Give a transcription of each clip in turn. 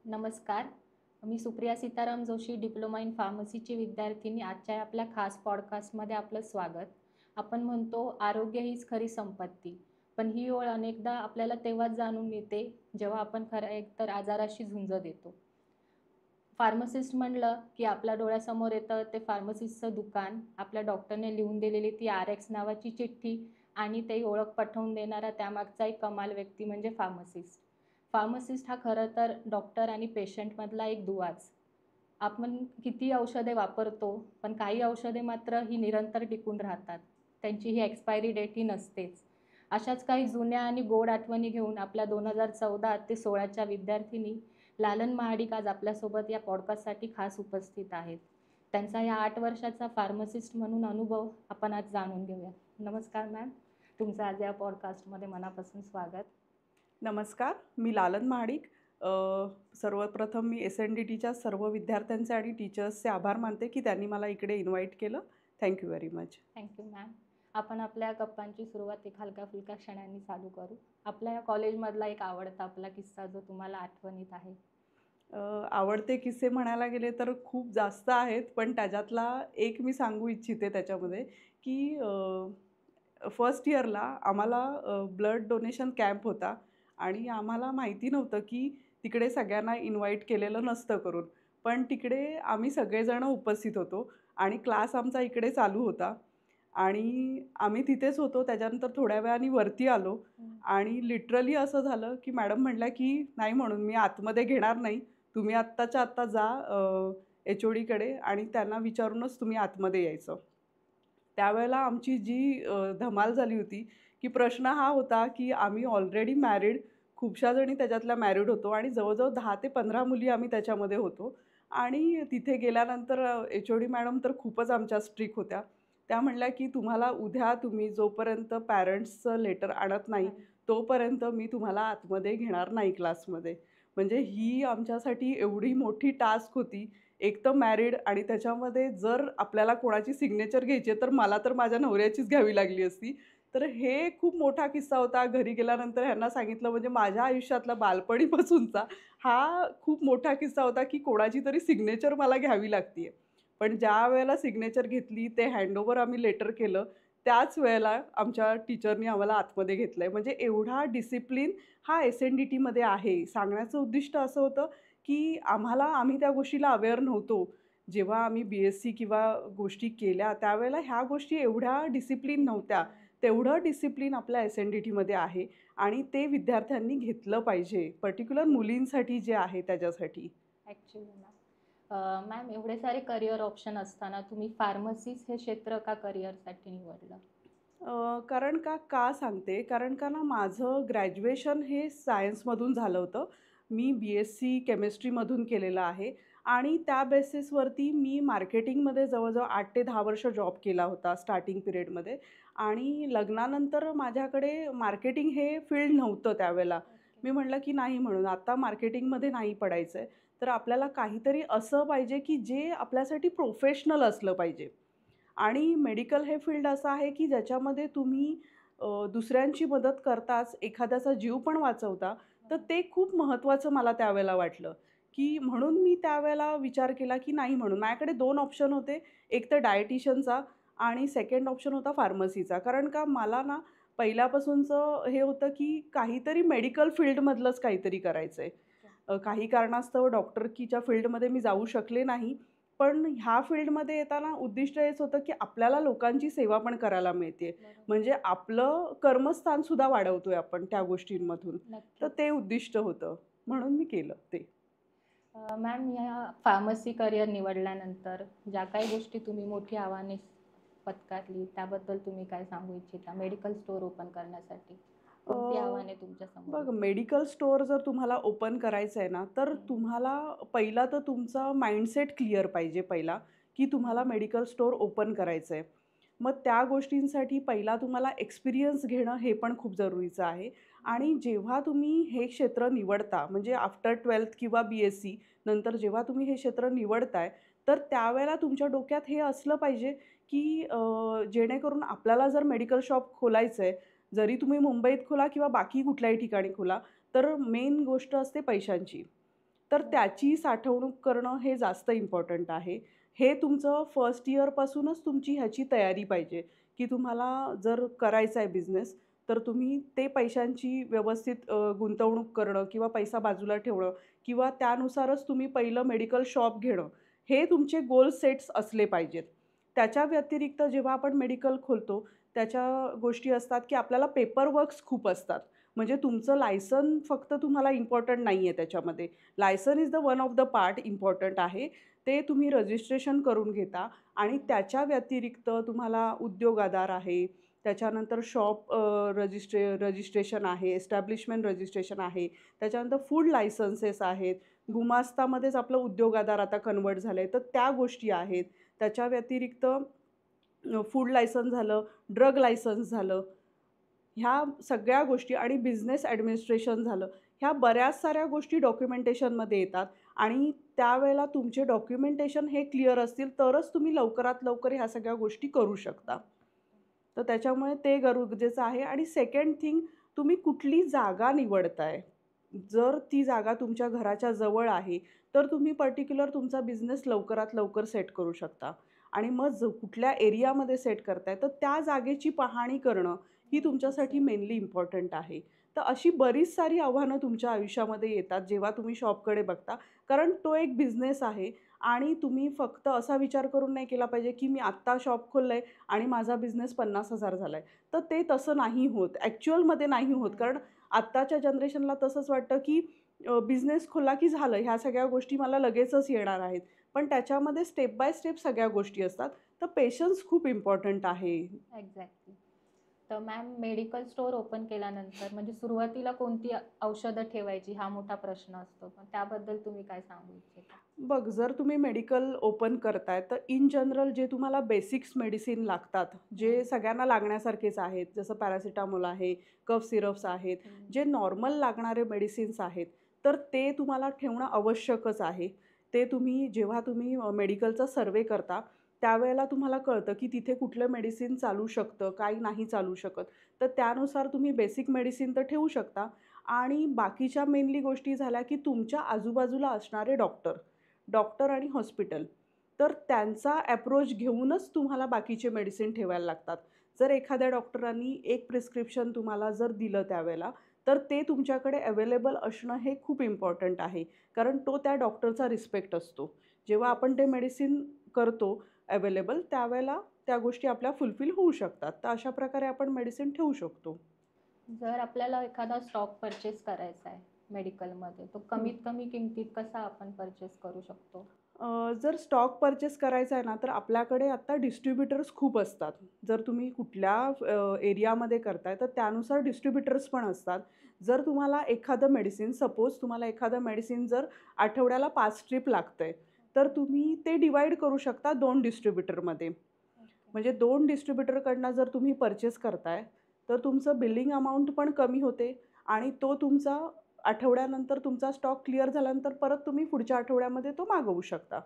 नमस्कार. मी Supriya Sitaram Joshi, diploma in फार्मसीची विद्यार्थिनी. आजच्या आपल्या खास पॉडकास्टमध्ये आपलं स्वागत. आपण म्हणतो आरोग्य हीच खरी संपत्ती. पण ही ओळ अनेकदा आपल्याला तेव्हाच जाणून येते जेव्हा आपण खरं एकतर आजाराशी झुंज देतो. फार्मासिस्ट म्हणलं की आपल्या डोळ्यासमोर येतं ते फार्मसिस्टचं दुकान, आपल्या डॉक्टरने लिहून दिलेली ती RX नावाची चिठ्ठी आणि ते ओळख पटवून देणारा त्यामागचा एक कमाल व्यक्ती म्हणजे फार्मसिस्ट. फार्मसिस्ट हा खरं तर डॉक्टर आणि पेशंटमधला एक दुवाच. आपण किती औषधे वापरतो, पण काही औषधे मात्र ही निरंतर टिकून राहतात. त्यांची ही एक्सपायरी डेट ही नसतेच. अशाच काही जुन्या आणि गोड आठवणी घेऊन आपल्या 2014 ते 16च्या विद्यार्थिनी लालन महाडिक आज आपल्यासोबत या पॉडकास्टसाठी खास उपस्थित आहेत. त्यांचा या 8 वर्षाचा फार्मसिस्ट म्हणून अनुभव आपण आज जाणून घेऊया. नमस्कार मॅम. तुमचं आज या पॉडकास्टमध्ये मनापासून स्वागत. नमस्कार, मी लालन महाडिक. सर्वप्रथम मी SNDTच्या सर्व विद्यार्थ्यांचे आणि टीचर्सचे आभार मानते की त्यांनी मला इकडे इन्व्हाइट केलं. Thank you very much. Thank you ma'am. आपण आपल्या गप्पांची सुरुवात एक हलक्या फुलक्या क्षणांनी चालू करू. आपल्या या कॉलेजमधला एक आवडता आपला किस्सा जो तुम्हाला आठवणीत आहे. आवडते किस्से म्हणायला गेले तर खूप जास्त आहेत, पण त्याच्यातला एक मी सांगू इच्छिते त्याच्यामध्ये की फर्स्ट इयरला आम्हाला ब्लड डोनेशन कॅम्प होता आणि आम्हाला माहिती नव्हतं की तिकडे सगळ्यांना इन्व्हाइट केलेलं नसतं करून. पण तिकडे आम्ही सगळेजण उपस्थित होतो आणि क्लास आमचा इकडे चालू होता आणि आम्ही तिथेच होतो. त्याच्यानंतर थोड्या वेळाने वरती आलो आणि लिटरली असं झालं की मॅडम म्हटल्या की नाही म्हणून मी आतमध्ये घेणार नाही, तुम्ही आत्ताच्या आत्ता जा HODकडे आणि त्यांना विचारूनच तुम्ही आतमध्ये यायचं. त्यावेळेला आमची जी धमाल झाली होती की प्रश्न हा होता की आम्ही ऑलरेडी मॅरिड, खूपशा जणी त्याच्यातल्या मॅरिड होतो आणि जवळजवळ 10 ते 15 मुली आम्ही त्याच्यामध्ये होतो. आणि तिथे गेल्यानंतर HOD मॅडम तर खूपच आमच्या स्ट्रिक्ट होत्या. त्या म्हणल्या की तुम्हाला उद्या तुम्ही जोपर्यंत पॅरेंट्सचं लेटर आणत नाही तोपर्यंत मी तुम्हाला आतमध्ये घेणार नाही क्लासमध्ये. म्हणजे ही आमच्यासाठी एवढी मोठी टास्क होती. एक तर मॅरिड आणि त्याच्यामध्ये जर आपल्याला कोणाची सिग्नेचर घ्यायची आहे तर मला तर माझ्या नवऱ्याचीच घ्यावी लागली असती. तर हे खूप मोठा किस्सा होता. घरी गेल्यानंतर ह्यांना सांगितलं म्हणजे माझ्या आयुष्यातला बालपणीपासूनचा हा खूप मोठा किस्सा होता की कोणाची तरी सिग्नेचर मला घ्यावी लागतीये. पण ज्या वेळेला सिग्नेचर घेतली, ते हँडओव्हर आम्ही लेटर केलं, त्याच वेळेला आमच्या टीचरनी आम्हाला आतमध्ये घेतलंय. म्हणजे एवढा डिसिप्लिन हा SNDTमध्ये आहे. सांगण्याचं उद्दिष्ट असं होतं की आम्ही त्या गोष्टीला अवेअर नव्हतो. जेव्हा आम्ही BSc किंवा गोष्टी केल्या त्यावेळेला ह्या गोष्टी एवढ्या डिसिप्लिन नव्हत्या. तेवढं डिसिप्लिन आपल्या SNDTमध्ये आहे आणि ते विद्यार्थ्यांनी घेतलं पाहिजे. पर्टिक्युलर मुलींसाठी जे आहे त्याच्यासाठी. ॲक्च्युली मॅम एवढे सारे करिअर ऑप्शन असताना तुम्ही फार्मसिस्ट हे क्षेत्र का करिअरसाठी निवडलं? कारण का सांगते? कारण का ना माझं ग्रॅज्युएशन हे सायन्समधून झालं होतं. मी BSc केमिस्ट्रीमधून केलेलं आहे आणि त्या बेसिसवरती मी मार्केटिंगमध्ये जवळजवळ 8 ते 10 वर्ष जॉब केला होता स्टार्टिंग पिरियडमध्ये आणि लग्नानंतर माझ्याकडे मार्केटिंग हे फील्ड नव्हतं त्यावेळेला. मी म्हटलं की नाही म्हणून आता मार्केटिंगमध्ये नाही पडायचं आहे. तर आपल्याला काहीतरी असं पाहिजे की जे आपल्यासाठी प्रोफेशनल असलं पाहिजे. आणि मेडिकल हे फील्ड असं आहे की ज्याच्यामध्ये तुम्ही दुसऱ्यांची मदत करताच, एखाद्याचा जीव पण वाचवता. तर ते खूप महत्त्वाचं मला त्यावेळेला वाटलं, की म्हणून मी त्यावेळेला विचार केला की नाही म्हणून. माझ्याकडे 2 ऑप्शन होते. एक तर डायटिशियनचा आणि सेकंड ऑप्शन होता फार्मसीचा. कारण का मला ना पहिल्यापासूनचं हे होतं की काहीतरी मेडिकल फील्डमधलंच काहीतरी करायचं आहे. काही कारणास्तव डॉक्टरकीच्या फील्डमध्ये मी जाऊ शकले नाही. पण ह्या फील्डमध्ये येताना उद्दिष्ट हेच होतं, की आपल्याला लोकांची सेवा पण करायला मिळते. म्हणजे आपलं कर्मस्थानसुद्धा वाढवतोय आपण त्या गोष्टींमधून. तर नक्कीच. ते उद्दिष्ट होतं. म्हणून मी केलं ते. मॅम या फार्मसी करिअर निवडल्यानंतर ज्या काही गोष्टी तुम्ही मोठी आव्हाने पत्करली त्याबद्दल तुम्ही काय सांगू इच्छिता? मेडिकल स्टोअर ओपन करण्यासाठी अ, कोणती आव्हाने तुमच्या समोर बघ होती? मेडिकल स्टोअर जर तुम्हाला ओपन करायचं आहे ना, तर तुम्हाला पहिला तर तुमचा माइंडसेट क्लिअर पाहिजे पहिला, की तुम्हाला मेडिकल स्टोअर ओपन करायचं आहे. मग त्या गोष्टींसाठी पहिला तुम्हाला एक्सपिरियन्स घेणं हे पण खूप जरुरीचं आहे. आणि जेव्हा तुम्ही हे क्षेत्र निवडता म्हणजे आफ्टर 12th किंवा BSc नंतर जेव्हा तुम्ही हे क्षेत्र निवडताय, तर त्यावेळेला तुमच्या डोक्यात हे असलं पाहिजे, की जेणेकरून आपल्याला जर मेडिकल शॉप खोलायचं आहे, जरी तुम्ही मुंबईत खोला किंवा बाकी कुठल्याही ठिकाणी खोला, तर मेन गोष्ट असते पैशांची. तर त्याची साठवणूक करणं हे जास्त इम्पॉर्टंट आहे. हे तुमचं फर्स्ट इयरपासूनच तुमची ह्याची तयारी पाहिजे, की तुम्हाला जर करायचा आहे बिझनेस, तर तुम्ही ते पैशांची व्यवस्थित गुंतवणूक करणं किंवा पैसा बाजूला ठेवणं किंवा त्यानुसारच तुम्ही पहिलं मेडिकल शॉप घेणं, हे तुमचे गोल सेट्स असले पाहिजेत. त्याच्या व्यतिरिक्त जेव्हा आपण मेडिकल खोलतो, त्याच्या गोष्टी असतात, की आपल्याला पेपर वर्क्स खूप असतात. म्हणजे तुमचं लायसन फक्त तुम्हाला इम्पॉर्टंट नाही आहे त्याच्यामध्ये. License is the one of the part important आहे. ते तुम्ही रजिस्ट्रेशन करून घेता आणि त्याच्या व्यतिरिक्त तुम्हाला उद्योग आधार आहे, त्याच्यानंतर शॉप रजिस्ट्रेशन आहे, एस्टॅब्लिशमेंट रजिस्ट्रेशन आहे, त्याच्यानंतर फूड लायसन्सेस आहेत. गुमास्तामध्येच आपलं उद्योग आधार आता कन्व्हर्ट झालंय, तर त्या गोष्टी आहेत. त्याच्या व्यतिरिक्त फूड लायसन्स झालं, ड्रग लायसन्स झालं. ह्या सगळ्या गोष्टी आणि बिझनेस ॲडमिनिस्ट्रेशन झालं. ह्या बऱ्याच साऱ्या गोष्टी डॉक्युमेंटेशनमध्ये येतात आणि त्यावेळेला तुमचे डॉक्युमेंटेशन हे क्लिअर असतील तरच तुम्ही लवकरात लवकर ह्या सगळ्या गोष्टी करू शकता. तर त्याच्यामुळे ते गरजेचं आहे आणि सेकंड थिंग तुम्ही कुठली जागा निवडताय. जर ती जागा तुमच्या घराच्या जवळ आहे, तर तुम्ही पर्टिक्युलर तुमचा बिझनेस लवकरात लवकर सेट करू शकता आणि मग कुठल्या एरियामध्ये सेट करताय, तर त्या जागेची पाहणी करणं ही तुमच्यासाठी मेनली इम्पॉर्टंट आहे. तर अशी बरीच सारी आव्हानं तुमच्या आयुष्यामध्ये येतात जेव्हा तुम्ही शॉपकडे बघता. कारण तो एक बिझनेस आहे आणि तुम्ही फक्त असा विचार करून नाही केला पाहिजे, की मी आत्ता शॉप खोललंय आणि माझा बिझनेस 50,000 झालाय. तर ते तसं नाही होत. ॲक्चुअलमध्ये नाही होत. कारण आत्ताच्या जनरेशनला तसंच वाटतं, की बिझनेस खोलला की झालं, ह्या सगळ्या गोष्टी मला लगेचच येणार आहेत. पण त्याच्यामध्ये स्टेप बाय स्टेप सगळ्या गोष्टी असतात. तर पेशन्स खूप इम्पॉर्टंट आहे. एक्झॅक्टली. तर मॅम, मेडिकल स्टोअर ओपन केल्यानंतर म्हणजे सुरुवातीला कोणती औषधं ठेवायची हा मोठा प्रश्न असतो. पण त्याबद्दल तुम्ही काय सांगू इच्छिता? बघ, जर तुम्ही मेडिकल ओपन करताय, तर इन जनरल जे तुम्हाला बेसिक्स मेडिसिन लागतात, जे सगळ्यांना लागण्यासारखेच आहेत, जसं पॅरासिटामॉल आहे, कफ सिरप्स आहेत, जे नॉर्मल लागणारे मेडिसिन्स आहेत, तर ते तुम्हाला ठेवणं आवश्यकच आहे. ते तुम्ही जेव्हा तुम्ही मेडिकलचा सर्व्हे करता, त्यावेळेला तुम्हाला कळतं, की तिथे कुठलं मेडिसिन चालू शकतं, काही नाही चालू शकत. तर त्यानुसार तुम्ही बेसिक मेडिसिन तर ठेवू शकता आणि बाकीच्या मेनली गोष्टी झाल्या, की तुमच्या आजूबाजूला असणारे डॉक्टर आणि हॉस्पिटल. तर त्यांचा अप्रोच घेऊनच तुम्हाला बाकीचे मेडिसिन ठेवायला लागतात. जर एखाद्या डॉक्टरांनी एक प्रिस्क्रिप्शन तुम्हाला जर दिलं त्यावेळेला, तर ते तुमच्याकडे अवेलेबल असणं हे खूप इम्पॉर्टंट आहे. कारण तो त्या डॉक्टरचा रिस्पेक्ट असतो. जेव्हा आपण ते मेडिसिन करतो अवेलेबल, त्यावेळेला त्या गोष्टी आपल्या फुलफिल होऊ शकतात. तर अशा प्रकारे आपण मेडिसिन ठेवू शकतो. जर आपल्याला एखादा स्टॉक परचेस करायचा आहे मेडिकलमध्ये, तो कमीत कमी किमतीत कसा आपण परचेस करू शकतो? जर स्टॉक परचेस करायचा आहे ना, तर आपल्याकडे आत्ता डिस्ट्रिब्युटर्स खूप असतात. जर तुम्ही कुठल्या एरियामध्ये करताय, तर त्यानुसार डिस्ट्रिब्युटर्स पण असतात. जर तुम्हाला एखादं मेडिसिन सपोज तुम्हाला एखादं मेडिसिन जर आठवड्याला 5 स्ट्रिप लागतंय, तर तुम्ही ते डिवाईड करू शकता 2 डिस्ट्रिब्युटरमध्ये. म्हणजे 2 डिस्ट्रिब्युटरकडनं जर तुम्ही परचेस करताय, तर तुमचं बिलिंग अमाउंट पण कमी होते आणि तो तुमचा आठवड्यानंतर तुमचा स्टॉक क्लिअर झाल्यानंतर परत तुम्ही पुढच्या आठवड्यामध्ये तो मागवू शकता.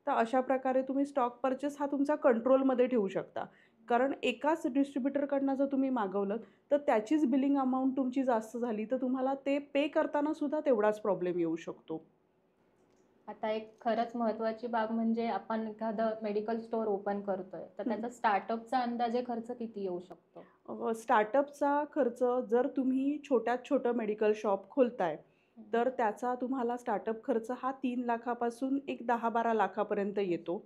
तर अशा प्रकारे तुम्ही स्टॉक परचेस हा तुमचा कंट्रोलमध्ये ठेवू शकता. कारण एकाच डिस्ट्रिब्युटरकडनं जर तुम्ही मागवलं, तर त्याचीच बिलिंग अमाउंट तुमची जास्त झाली, तर तुम्हाला ते पे करताना सुद्धा तेवढाच प्रॉब्लेम येऊ शकतो. आता एक खरंच महत्त्वाची बाब म्हणजे आपण एखादं मेडिकल स्टोअर ओपन करतोय, तर त्याचा स्टार्टअपचा अंदाजे खर्च किती येऊ शकतो? स्टार्टअपचा खर्च जर तुम्ही छोट्यात छोटं मेडिकल शॉप खोलताय, तर त्याचा तुम्हाला स्टार्टअप खर्च हा 3 लाखापासून एक 10-12 लाखापर्यंत येतो,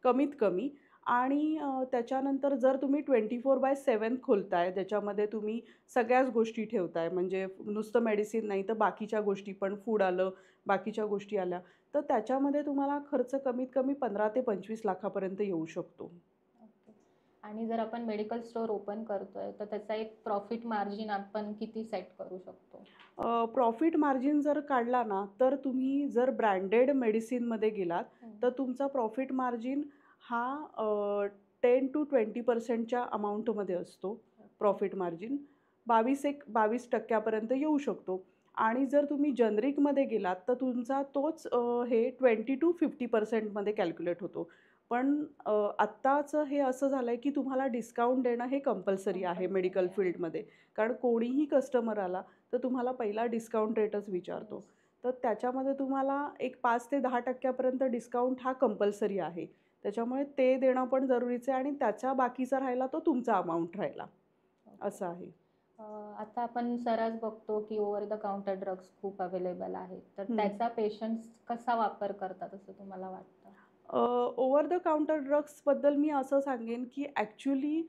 कमीत कमी. आणि त्याच्यानंतर जर तुम्ही 24/7 खोलताय, ज्याच्यामध्ये तुम्ही सगळ्याच गोष्टी ठेवताय, म्हणजे नुसतं मेडिसिन नाही, तर बाकीच्या गोष्टी पण, फूड आलं, बाकीच्या गोष्टी आल्या, तर त्याच्यामध्ये तुम्हाला खर्च कमीत कमी 15 ते 25 लाखापर्यंत येऊ शकतो. ओके. आणि जर आपण मेडिकल स्टोअर ओपन करतोय, तर त्याचा एक प्रॉफिट मार्जिन आपण किती सेट करू शकतो? प्रॉफिट मार्जिन जर काढला ना, तर तुम्ही जर ब्रँडेड मेडिसिनमध्ये गेलात, तर तुमचा प्रॉफिट मार्जिन हा 10% to 20% अमाउंटमध्ये असतो. प्रॉफिट मार्जिन 22% येऊ शकतो. आणि जर तुम्ही जनरिकमध्ये गेलात, तर तुमचा तोच हे 20% to 50% कॅल्क्युलेट होतो. पण आत्ताचं हे असं झालं आहे, की तुम्हाला डिस्काउंट देणं हे कंपल्सरी आहे मेडिकल आहे. फील्डमध्ये. कारण कोणीही कस्टमर आला, तर तुम्हाला पहिला डिस्काउंट रेटच विचारतो. तर तर त्याच्यामध्ये तुम्हाला एक 5 ते 10% डिस्काउंट हा कंपल्सरी आहे. त्याच्यामुळे ते देणं पण जरुरीचं आहे आणि त्याच्या बाकीचा राहिला तो तुमचा अमाउंट राहिला, ओके. असं आहे. आता आपण सर्रास बघतो की ओव्हर द काउंटर ड्रग्स खूप अवेलेबल आहेत. तर हं. त्याचा पेशंट्स कसा वापर करतात असं तुम्हाला वाटतं? ओव्हर द काउंटर ड्रग्सबद्दल मी असं सांगेन, की ॲक्चुअली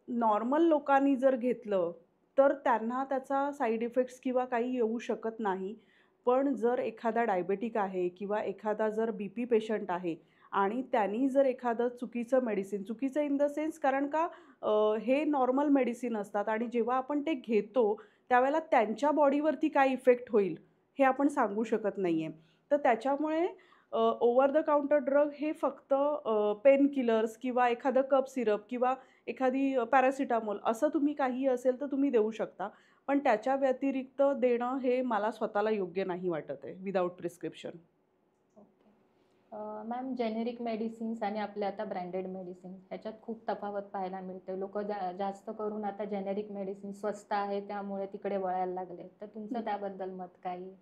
नॉर्मल लोकांनी जर घेतलं, तर त्यांना त्याचा साइड इफेक्ट्स किंवा काही येऊ शकत नाही. पण जर एखादा डायबेटिक आहे किंवा एखादा जर बी-पी पेशंट आहे आणि त्यांनी जर एखादं चुकीचं मेडिसिन चुकीचं इन द सेन्स कारण का हे नॉर्मल मेडिसिन असतात आणि जेव्हा आपण ते घेतो, त्यावेळेला त्यांच्या बॉडीवरती काय इफेक्ट होईल, हे आपण सांगू शकत नाही आहे. तर त्याच्यामुळे ओव्हर द काउंटर ड्रग हे फक्त पेन किलर्स किंवा एखादं कफ सिरप किंवा एखादी पॅरासिटामॉल असं तुम्ही काहीही असेल तर तुम्ही देऊ शकता. पण त्याच्या व्यतिरिक्त देणं हे मला स्वतःला योग्य नाही वाटत आहे without prescription. Okay. Ma'am generic medicines आणि आपले आता ब्रँडेड मेडिसिन्स ह्याच्यात खूप तफावत पाहायला मिळते. लोकं जास्त करून आता जेनेरिक मेडिसिन स्वस्त आहे त्यामुळे तिकडे वळायला लागले. तर तुमचं त्याबद्दल मत काय आहे?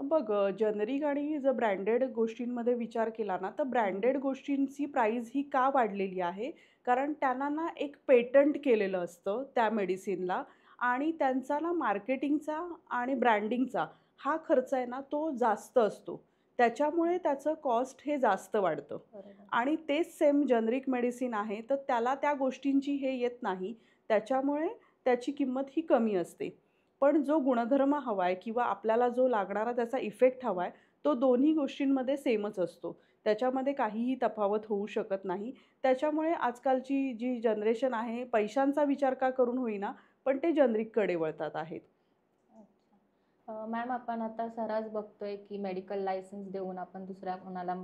बघ जेनेरिक आणि जर ब्रँडेड गोष्टींमध्ये विचार केला ना, तर ब्रँडेड गोष्टींची प्राईस ही का वाढलेली आहे? कारण त्यांना ना एक पेटंट केलेलं असतं त्या मेडिसिनला आणि त्यांचा ना मार्केटिंगचा आणि ब्रँडिंगचा हा खर्च आहे ना, तो जास्त असतो. त्याच्यामुळे त्याचं कॉस्ट हे जास्त वाढतं बरोबर. आणि तेच सेम जेनेरिक मेडिसिन आहे, तर त्याला त्या गोष्टींची हे येत नाही. त्याच्यामुळे त्याची किंमत ही कमी असते. पण जो गुणधर्म हवा आहे किंवा आपल्याला जो लागणारा त्याचा इफेक्ट हवा आहे, तो दोन्ही गोष्टींमध्ये सेमच असतो. त्याच्यामध्ये काहीही तफावत होऊ शकत नाही. त्याच्यामुळे आजकालची जी जनरेशन आहे, पैशांचा विचार का करून होईना, पण ते जनरिककडे वळतात आहेत. अच्छा. मॅम आपण आता सर्रास बघतोय की मेडिकल लायसन्स देऊन आपण दुसऱ्या कोणाला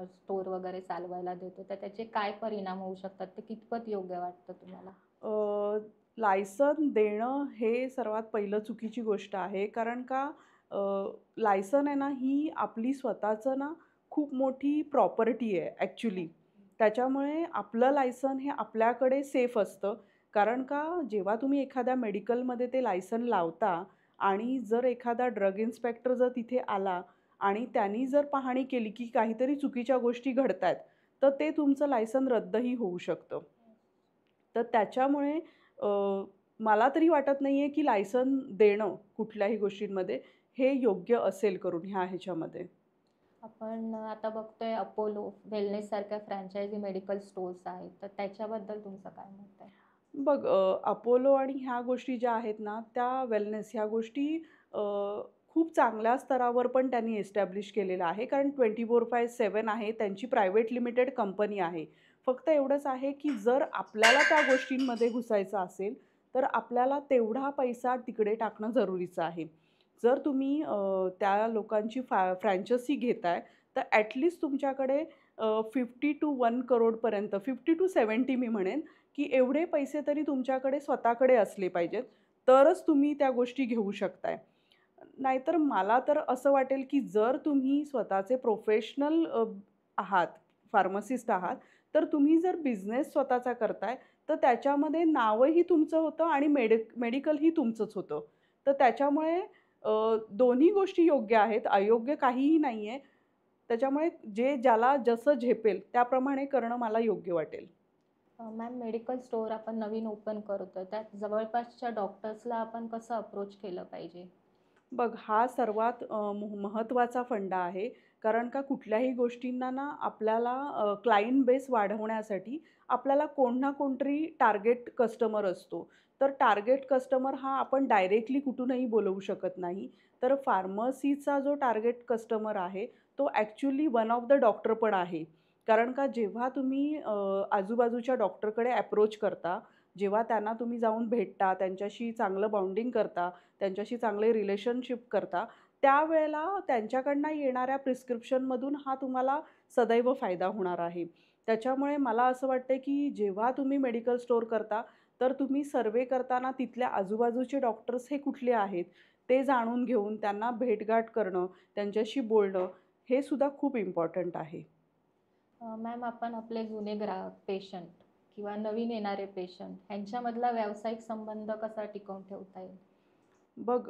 स्टोअर वगैरे चालवायला देतो. तर त्याचे काय परिणाम होऊ शकतात? ते कितपत योग्य वाटतं तुम्हाला? लायसन देणं हे सर्वात पहिलं चुकीची गोष्ट आहे. कारण का लायसन आहे ना, ही आपली स्वतःचं ना खूप मोठी प्रॉपर्टी आहे ॲक्चुअली. त्याच्यामुळे आपलं लायसन हे आपल्याकडे सेफ असतं. कारण का जेव्हा तुम्ही एखाद्या मेडिकलमध्ये ते लायसन लावता आणि जर एखादा ड्रग इन्स्पेक्टर जर तिथे आला आणि त्यांनी जर पाहणी केली, की काहीतरी चुकीच्या गोष्टी घडतायत, तर ते तुमचं लायसन रद्दही होऊ शकतं. तर त्याच्यामुळे अ, मला तरी वाटत नाहीये, की लायसन देणं कुठल्याही गोष्टींमध्ये हे योग्य असेल करून ह्याच्यामध्ये. आपण आता बघतोय अपोलो, वेलनेस सारख्या फ्रँचायझी मेडिकल स्टोअर्स आहेत. तर त्याच्याबद्दल तुमचं काय मत आहे? बघ अपोलो आणि ह्या गोष्टी ज्या आहेत ना, त्या वेलनेस ह्या गोष्टी अ, खूप चांगल्या स्तरावर पण त्यांनी एस्टॅब्लिश केलेलं आहे. कारण 24/7 आहे. त्यांची प्रायव्हेट लिमिटेड कंपनी आहे. फक्त एवढंच आहे, की जर आपल्याला त्या गोष्टींमध्ये घुसायचं असेल, तर आपल्याला तेवढा पैसा तिकडे टाकणं जरुरीचं आहे. जर तुम्ही त्या लोकांची फ्रँचायझी घेताय, तर तुमच्याकडे 50 टू 1 करोडपर्यंत 50 टू 70 मी म्हणेन, की एवढे पैसे तरी तुमच्याकडे स्वतःकडे असले पाहिजेत, तरच तुम्ही त्या गोष्टी घेऊ शकताय. नाहीतर मला तर असं वाटेल, की जर तुम्ही स्वतःचे प्रोफेशनल आहात, फार्मासिस्ट आहात, तर तुम्ही जर बिझनेस स्वतःचा करताय, तर त्याच्यामध्ये नावही तुमचं होतं आणि मेडिकलही तुमचंच होतं. तर त्याच्यामुळे दोन्ही गोष्टी योग्य आहेत, अयोग्य काहीही नाहीये. त्याच्यामुळे जे ज्याला जसं झेपेल त्याप्रमाणे करणं मला योग्य वाटेल. मॅम मेडिकल स्टोअर आपण नवीन ओपन करतोय. त्यात जवळपासच्या डॉक्टर्सला आपण कसं अप्रोच केलं पाहिजे? बघ, हा सर्वात महत्त्वाचा फंडा आहे. कारण का कुठल्याही गोष्टींना ना आपल्याला क्लायंट बेस वाढवण्यासाठी आपल्याला कोण ना कोणतरी टार्गेट कस्टमर असतो. तर टार्गेट कस्टमर हा आपण डायरेक्टली कुठूनही बोलवू शकत नाही. तर फार्मसीचा जो टार्गेट कस्टमर आहे, तो actually one of the doctor पण आहे. कारण का जेव्हा तुम्ही आजूबाजूच्या डॉक्टरकडे अप्रोच करता, जेव्हा त्यांना तुम्ही जाऊन भेटता, त्यांच्याशी चांगलं बॉन्डिंग करता, त्यांच्याशी चांगले रिलेशनशिप करता, त्यावेळेला त्यांच्याकडनं येणाऱ्या प्रिस्क्रिप्शनमधून हा तुम्हाला सदैव फायदा होणार आहे. त्याच्यामुळे मला असं वाटतं, की जेव्हा तुम्ही मेडिकल स्टोअर करता, तर तुम्ही सर्व्हे करताना तिथल्या आजूबाजूचे डॉक्टर्स हे कुठले आहेत, ते जाणून घेऊन त्यांना भेटगाठ करणं, त्यांच्याशी बोलणं, हे सुद्धा खूप इम्पॉर्टंट आहे. मॅम आपण आपले जुने ग्राहक, पेशंट किंवा नवीन येणारे पेशंट ह्यांच्यामधला व्यावसायिक संबंध कसा टिकवून ठेवता येईल? बघ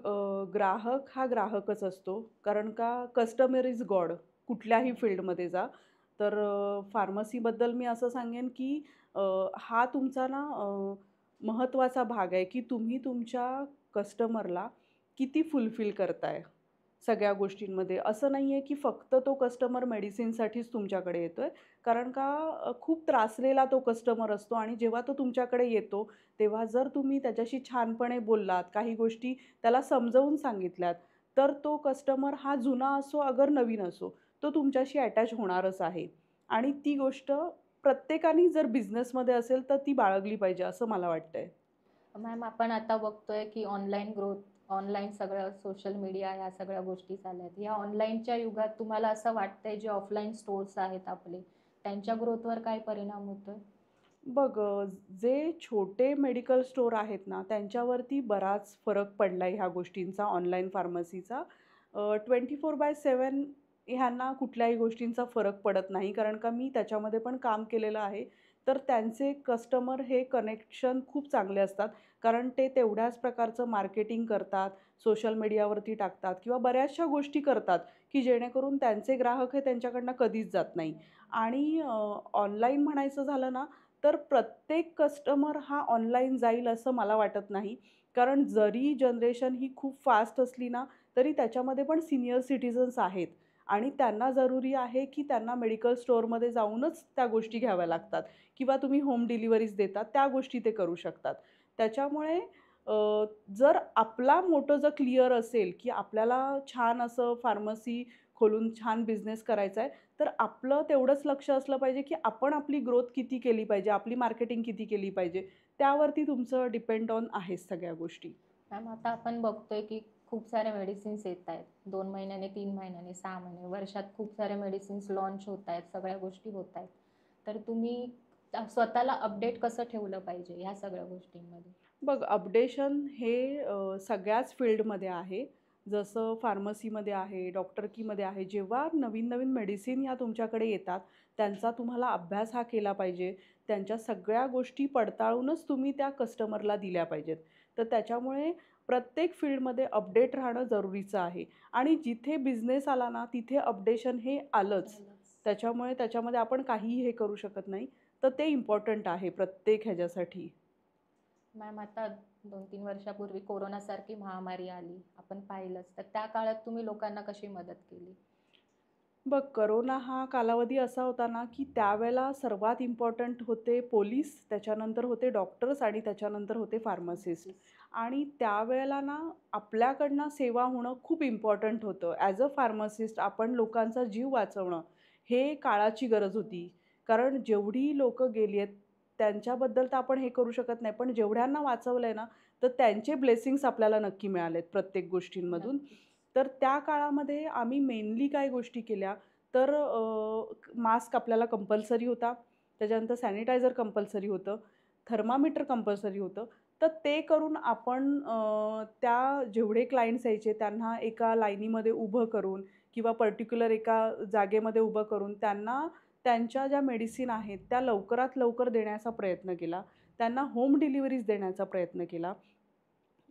ग्राहक हा ग्राहकच असतो. कारण का कस्टमर इज गॉड कुठल्याही फील्डमध्ये जा. तर फार्मसीबद्दल मी असं सांगेन की अ, हा तुमचा ना महत्त्वाचा भाग आहे की तुम्ही तुमच्या कस्टमरला किती फुलफिल करताय सगळ्या गोष्टींमध्ये. असं नाही आहे की फक्त तो कस्टमर मेडिसिनसाठीच तुमच्याकडे येतोय. कारण का खूप त्रासलेला तो कस्टमर असतो आणि जेव्हा तो तुमच्याकडे येतो, तेव्हा जर तुम्ही त्याच्याशी छानपणे बोललात, काही गोष्टी त्याला समजावून सांगितल्यात, तर तो कस्टमर हा जुना असो अगर नवीन असो, तो तुमच्याशी अटॅच होणारच आहे. आणि ती गोष्ट प्रत्येकाने जर बिझनेसमध्ये असेल, तर ती बाळगली पाहिजे असं मला वाटतंय. मॅम आपण आता बघतोय की ऑनलाईन ग्रोथ, ऑनलाईन सगळं सोशल मीडिया ह्या सगळ्या गोष्टी चालल्यात. या ऑनलाईनच्या युगात तुम्हाला असं वाटतंय जे ऑफलाईन स्टोअर्स आहेत आपले, त्यांच्या ग्रोथवर काय परिणाम होतोय? बघ जे छोटे मेडिकल स्टोअर आहेत ना, त्यांच्यावरती बराच फरक पडलाय ह्या गोष्टींचा, ऑनलाईन फार्मसीचा. 24/7 ह्यांना कुठल्याही गोष्टींचा फरक पडत नाही, कारण का मी त्याच्यामध्ये पण काम केलेलं आहे. तर त्यांचे कस्टमर हे कनेक्शन खूप चांगले असतात, कारण ते तेवढ्याच प्रकारचं मार्केटिंग करतात, सोशल मीडियावरती टाकतात किंवा बऱ्याचशा गोष्टी करतात, की जेणेकरून त्यांचे ग्राहक हे त्यांच्याकडनं कधीच जात नाही. आणि ऑनलाईन म्हणायचं झालं ना, तर प्रत्येक कस्टमर हा ऑनलाईन जाईल असं मला वाटत नाही. कारण जरी जनरेशन ही खूप फास्ट असली ना, तरी त्याच्यामध्ये पण सीनियर सिटिझन्स आहेत आणि त्यांना जरुरी आहे, की त्यांना मेडिकल स्टोअरमध्ये जाऊनच त्या गोष्टी घ्याव्या लागतात किंवा तुम्ही होम डिलिव्हरीज देता, त्या गोष्टी ते करू शकतात. त्याच्यामुळे अ, जर आपला मोटो जर क्लिअर असेल, की आपल्याला छान असं फार्मसी खोलून छान बिझनेस करायचा आहे, तर आपलं तेवढंच लक्ष असलं पाहिजे, की आपण आपली ग्रोथ किती केली पाहिजे, आपली मार्केटिंग किती केली पाहिजे. त्यावरती तुमचं डिपेंड ऑन आहेच सगळ्या गोष्टी. मॅम आता आपण बघतोय की खूप साऱ्या मेडिसिन्स येत आहेत. 2 महिन्याने, 3 महिन्याने, 6 महिने, वर्षात खूप साऱ्या मेडिसिन्स लॉन्च होत आहेत, सगळ्या गोष्टी होत आहेत. तर तुम्ही स्वतःला अपडेट कसं ठेवलं पाहिजे ह्या सगळ्या गोष्टींमध्ये? बघ अपडेशन हे सगळ्याच फील्डमध्ये आहे. जसं फार्मसीमध्ये आहे, डॉक्टरकीमध्ये आहे. जेव्हा नवीन-नवीन मेडिसिन ह्या तुमच्याकडे येतात, त्यांचा तुम्हाला अभ्यास हा केला पाहिजे. त्यांच्या सगळ्या गोष्टी पडताळूनच तुम्ही त्या कस्टमरला दिल्या पाहिजेत. तर त्याच्यामुळे प्रत्येक फील्डमध्ये अपडेट राहणं जरुरीचं आहे आणि जिथे बिझनेस आला ना, तिथे अपडेशन हे आलंच. झालंच. त्याच्यामुळे त्याच्यामध्ये आपण काहीही हे करू शकत नाही. तर ते इम्पॉर्टंट आहे प्रत्येक ह्याच्यासाठी. मॅम आता 2-3 वर्षापूर्वी कोरोनासारखी महामारी आली. आपण पाहिलंच. तर त्या काळात तुम्ही लोकांना कशी मदत केली? बघ, करोना हा कालावधी असा होता ना, की त्यावेळेला सर्वात इम्पॉर्टंट होते पोलीस, त्याच्यानंतर होते डॉक्टर्स आणि त्याच्यानंतर होते फार्मासिस्ट. फार्मासिस्ट. आणि त्यावेळेला ना, आपल्याकडनं सेवा होणं खूप इम्पॉर्टंट होतं. ॲज अ फार्मासिस्ट आपण लोकांचा जीव वाचवणं, हे काळाची गरज होती. कारण जेवढी लोकं गेली आहेत, त्यांच्याबद्दल तर आपण हे करू शकत नाही. पण जेवढ्यांना वाचवलंय ना, तर त्यांचे ब्लेसिंग्स आपल्याला नक्की मिळालेत प्रत्येक गोष्टींमधून. नक्कीच. तर त्या काळामध्ये आम्ही मेनली काय गोष्टी केल्या, तर मास्क आपल्याला कंपल्सरी होता. त्याच्यानंतर सॅनिटायझर कंपल्सरी होतं. थर्मामीटर कंपल्सरी होतं. तर ते करून आपण त्या जेवढे क्लायंट्स यायचे त्यांना एका लाईनीमध्ये उभं करून किंवा पर्टिक्युलर एका जागेमध्ये उभं करून त्यांना त्यांच्या ज्या मेडिसिन आहेत त्या लवकरात लवकर देण्याचा प्रयत्न केला. त्यांना होम डिलिव्हरीज देण्याचा प्रयत्न केला.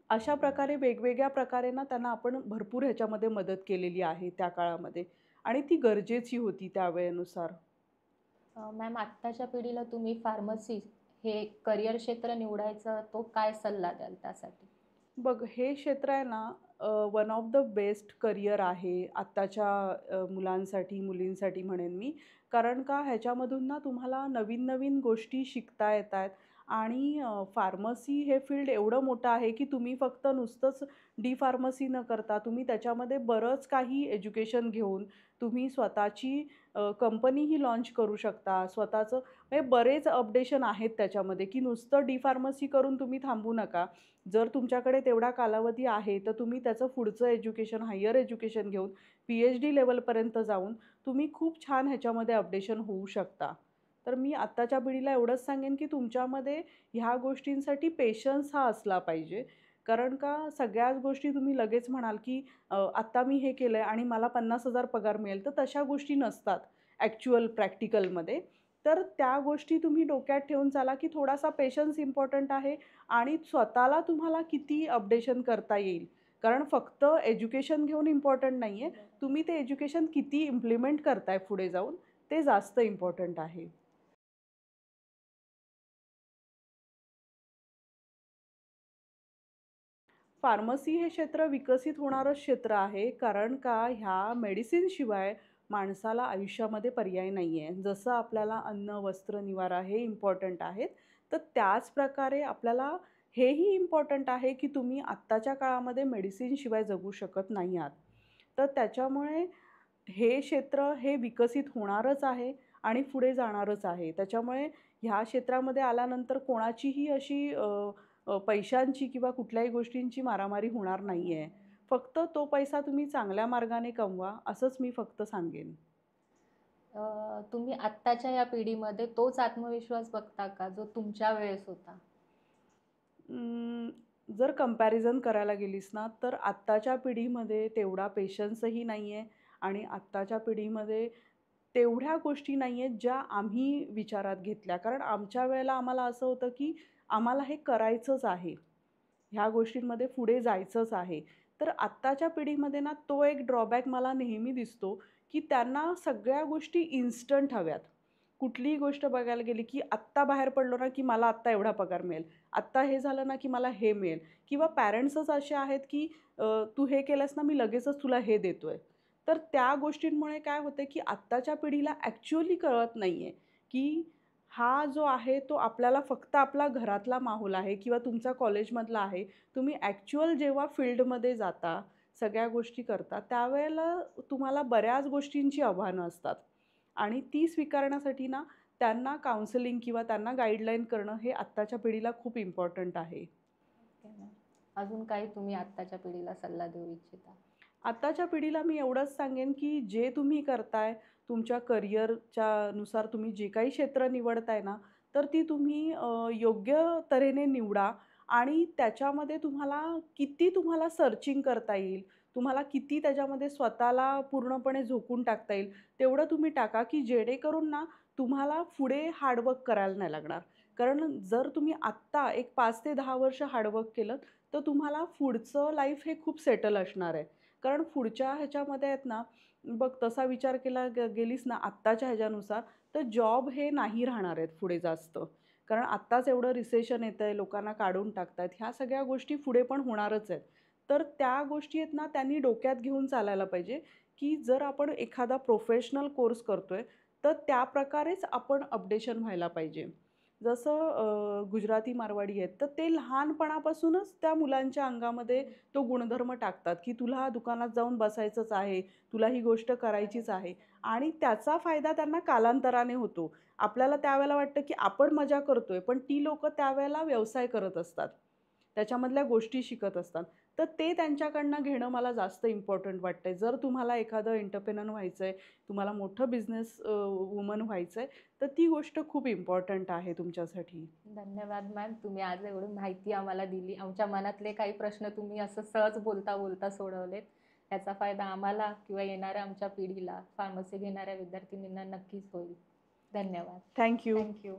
अशा प्रकारे वेगवेगळ्या प्रकारे ना त्यांना आपण भरपूर ह्याच्यामध्ये मदत केलेली आहे त्या काळामध्ये आणि ती गरजेची होती त्या वेळेनुसार. मॅम आत्ताच्या पिढीला तुम्ही फार्मसी हे करिअर क्षेत्र निवडायचं तो काय सल्ला द्याल त्यासाठी? बघ हे क्षेत्र आहे ना one of the best career आहे आत्ताच्या मुलांसाठी, मुलींसाठी म्हणेन मी. कारण का ह्याच्यामधून ना तुम्हाला नवीन-नवीन गोष्टी शिकता येतायत आणि फार्मसी हे फील्ड एवढं मोठं आहे, की तुम्ही फक्त नुसतंच डी-फार्मसी न करता तुम्ही त्याच्यामध्ये बरंच काही एज्युकेशन घेऊन तुम्ही स्वतःची कंपनीही लाँच करू शकता. स्वतःचं म्हणजे बरेच अपडेशन आहेत त्याच्यामध्ये, की नुसतं डी-फार्मसी करून तुम्ही थांबू नका. जर तुमच्याकडे तेवढा कालावधी आहे, तर तुम्ही त्याचं पुढचं एज्युकेशन, हायर एज्युकेशन घेऊन पी-एच-डी लेव्हलपर्यंत जाऊन तुम्ही खूप छान ह्याच्यामध्ये अपडेशन होऊ शकता. तर मी आत्ताच्या पिढीला एवढंच सांगेन, की तुमच्यामध्ये ह्या गोष्टींसाठी पेशन्स हा असला पाहिजे. कारण का सगळ्याच गोष्टी तुम्ही लगेच म्हणाल, की आत्ता मी हे केलंय आणि मला 50,000 पगार मिळेल, तर तशा गोष्टी नसतात ॲक्चुअल प्रॅक्टिकलमध्ये. तर त्या गोष्टी तुम्ही डोक्यात ठेवून चाला, की थोडासा पेशन्स इम्पॉर्टंट आहे आणि स्वतःला तुम्हाला किती अपडेशन करता येईल, कारण फक्त एज्युकेशन घेऊन इम्पॉर्टंट नाही आहे, तुम्ही ते एज्युकेशन किती इम्प्लिमेंट करताय पुढे जाऊन ते जास्त इम्पॉर्टंट आहे. फार्मसी हे क्षेत्र विकसित होणारं क्षेत्र आहे, कारण का ह्या मेडिसिनशिवाय माणसाला आयुष्यामध्ये पर्याय नाही आहे. जसं आपल्याला अन्न, वस्त्र, निवारा हे इम्पॉर्टंट आहेत, तर त्याच प्रकारे आपल्याला हेही इम्पॉर्टंट आहे, की तुम्ही आत्ताच्या काळामध्ये मेडिसिनशिवाय जगू शकत नाही आहात. तर त्याच्यामुळे हे क्षेत्र हे विकसित होणारच आहे आणि पुढे जाणारच आहे. त्याच्यामुळे ह्या क्षेत्रामध्ये आल्यानंतर कोणाचीही अशी पैशांची किंवा कुठल्याही गोष्टींची मारामारी होणार नाही आहे. फक्त तो पैसा तुम्ही चांगल्या मार्गाने कमवा, असंच मी फक्त सांगेन. तुम्ही आत्ताच्या या पिढीमध्ये तोच आत्मविश्वास बघता का जो तुमच्या वेळेस होता? अं, जर कंपॅरिझन करायला गेलीस ना, तर आत्ताच्या पिढीमध्ये तेवढा पेशन्सही नाही आहे आणि आत्ताच्या पिढीमध्ये तेवढ्या गोष्टी नाही आहेत, ज्या आम्ही विचारात घेतल्या. कारण आमच्या वेळेला आम्हाला असं होतं, की आम्हाला हे करायचंच आहे. ह्या गोष्टींमध्ये पुढे जायचंच आहे. तर आत्ताच्या पिढीमध्ये ना, तो एक ड्रॉबॅक मला नेहमी दिसतो, की त्यांना सगळ्या गोष्टी इन्स्टंट हव्यात. कुठलीही गोष्ट बघायला गेली, की आत्ता बाहेर पडलो ना, की मला आत्ता एवढा पगार मिळेल. आत्ता हे झालं ना, की मला हे मिळेल किंवा पॅरेंट्सच असे आहेत, की तू हे केलंस ना, मी लगेचच तुला हे देतोय. तर त्या गोष्टींमुळे काय होते, की आत्ताच्या पिढीला ॲक्चुअली कळत नाहीये, की हा जो आहे तो आपल्याला फक्त आपला घरातला माहोल आहे किंवा तुमचा कॉलेजमधला आहे. तुम्ही ॲक्चुअल जेव्हा फील्डमध्ये जाता, सगळ्या गोष्टी करता, त्यावेळेला तुम्हाला बऱ्याच गोष्टींची आव्हानं असतात आणि ती स्वीकारण्यासाठी ना, त्यांना काउन्सिलिंग किंवा त्यांना गाईडलाईन करणं हे आत्ताच्या पिढीला खूप इम्पॉर्टंट आहे. Okay ma'am. अजून काही तुम्ही आत्ताच्या पिढीला सल्ला देऊ इच्छिता? आत्ताच्या पिढीला मी एवढंच सांगेन, की जे तुम्ही करताय, तुमच्या करिअरच्या नुसार तुम्ही जे काही क्षेत्र निवडताय ना, तर ती तुम्ही योग्य तऱ्हेने निवडा आणि त्याच्यामध्ये तुम्हाला सर्चिंग करता येईल, तुम्हाला किती त्याच्यामध्ये स्वतःला पूर्णपणे झोकून टाकता येईल, तेवढं तुम्ही टाका, की जेणेकरून ना तुम्हाला पुढे हार्ड करायला नाही लागणार. कारण जर तुम्ही आत्ता एक 5 ते 10 वर्ष हार्ड केलं, तर तुम्हाला पुढचं लाईफ हे खूप सेटल असणार आहे. कारण पुढच्या ह्याच्यामध्ये आहेत ना, बघ तसा विचार केला गेलीस ना आत्ताच्या ह्याच्यानुसार, तर जॉब हे नाही राहणार आहेत पुढे जास्त. कारण आत्ताच एवढं रिसेशन येतंय, लोकांना काढून टाकतायत. ह्या सगळ्या गोष्टी पुढे पण होणारच आहेत. तर त्या गोष्टी आहेत ना, त्यांनी डोक्यात घेऊन चालायला पाहिजे, की जर आपण एखादा प्रोफेशनल कोर्स करतोय, तर त्याप्रकारेच आपण अपडेशन व्हायला पाहिजे. जसं गुजराती मारवाडी आहेत, तर ते लहानपणापासूनच त्या मुलांच्या अंगामध्ये तो गुणधर्म टाकतात, की तुला दुकानात जाऊन बसायचंच आहे, तुला ही गोष्ट करायचीच आहे आणि त्याचा फायदा त्यांना कालांतराने होतो. आपल्याला त्यावेळेला वाटतं, की आपण मजा करतोय, पण ती लोकं त्यावेळेला व्यवसाय करत असतात. त्याच्यामधल्या गोष्टी शिकत असतात. तर ते त्यांच्याकडनं घेणं मला जास्त इम्पॉर्टंट वाटतंय. जर तुम्हाला एखादं एंटरप्रेन्योर व्हायचंय, तुम्हाला मोठं बिझनेस वुमन व्हायचंय, तर ती गोष्ट खूप इम्पॉर्टंट आहे तुमच्यासाठी. धन्यवाद मॅम. तुम्ही आज एवढी माहिती आम्हाला दिली. आमच्या मनातले काही प्रश्न तुम्ही असं सहज बोलता-बोलता सोडवलेत. याचा फायदा आम्हाला किंवा येणाऱ्या आमच्या पिढीला, फार्मसी घेणाऱ्या विद्यार्थिनींना नक्कीच होईल. धन्यवाद. Thank you. Thank you.